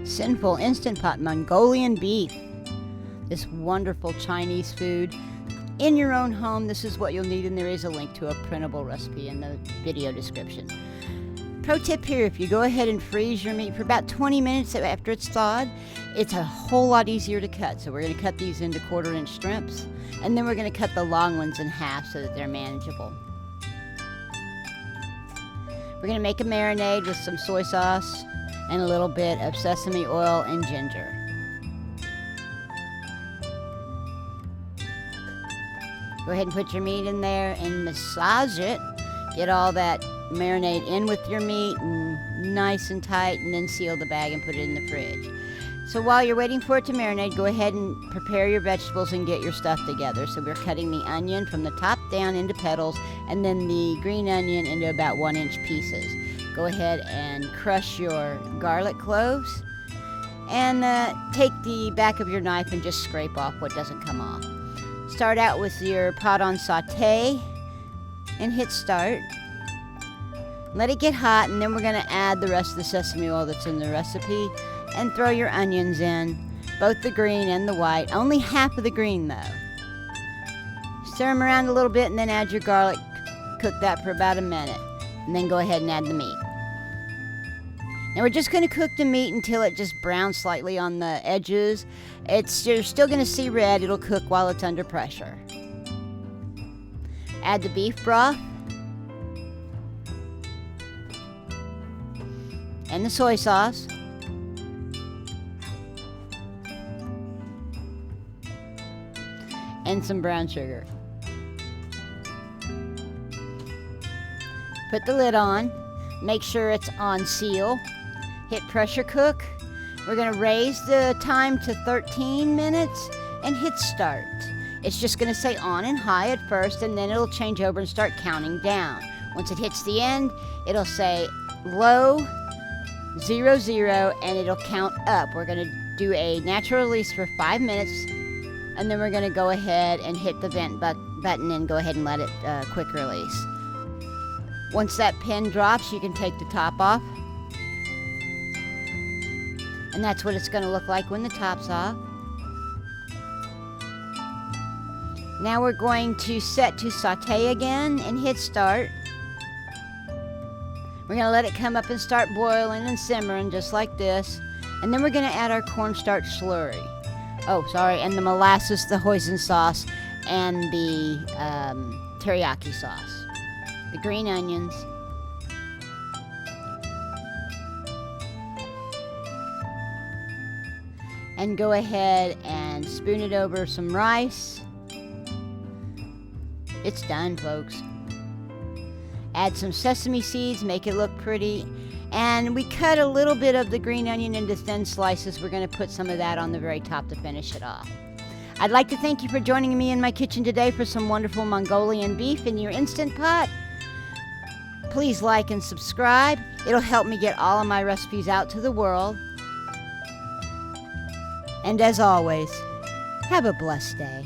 Cynful Instant Pot Mongolian Beef. This wonderful Chinese food in your own home. This is what you'll need, and there is a link to a printable recipe in the video description. Pro tip here, if you go ahead and freeze your meat for about 20 minutes after it's thawed, it's a whole lot easier to cut. So we're going to cut these into 1/4-inch strips, and then we're going to cut the long ones in half so that they're manageable. We're going to make a marinade with some soy sauce and a little bit of sesame oil and ginger. Go ahead and put your meat in there and massage it. Get all that marinade in with your meat and nice and tight, and then seal the bag and put it in the fridge. So while you're waiting for it to marinate, go ahead and prepare your vegetables and get your stuff together. So we're cutting the onion from the top down into petals, and then the green onion into about 1-inch pieces. Go ahead and crush your garlic cloves, and take the back of your knife and just scrape off what doesn't come off. Start out with your pot on saute and hit start. Let it get hot, and then we're going to add the rest of the sesame oil that's in the recipe and throw your onions in, both the green and the white. Only half of the green though. Stir them around a little bit and then add your garlic. Cook that for about a minute, and then go ahead and add the meat. Now we're just going to cook the meat until it just browns slightly on the edges. You're still going to see red. It'll cook while it's under pressure. Add the beef broth and the soy sauce. And some brown sugar. Put the lid on. Make sure it's on seal. Hit pressure cook. We're going to raise the time to 13 minutes and hit start. It's just going to say on and high at first, and then it'll change over and start counting down. Once it hits the end, it'll say low 00, and it'll count up. We're going to do a natural release for 5 minutes, and then we're going to go ahead and hit the vent button and go ahead and let it quick release. Once that pin drops, you can take the top off. And that's what it's going to look like when the top's off. Now we're going to set to saute again and hit start. We're going to let it come up and start boiling and simmering just like this. And then we're going to add our cornstarch slurry. And the molasses, the hoisin sauce, and the teriyaki sauce. The green onions. And go ahead and spoon it over some rice. It's done, folks. Add some sesame seeds, make it look pretty. And we cut a little bit of the green onion into thin slices. We're going to put some of that on the very top to finish it off. I'd like to thank you for joining me in my kitchen today for some wonderful Mongolian beef in your Instant Pot. Please like and subscribe. It'll help me get all of my recipes out to the world. And as always, have a blessed day.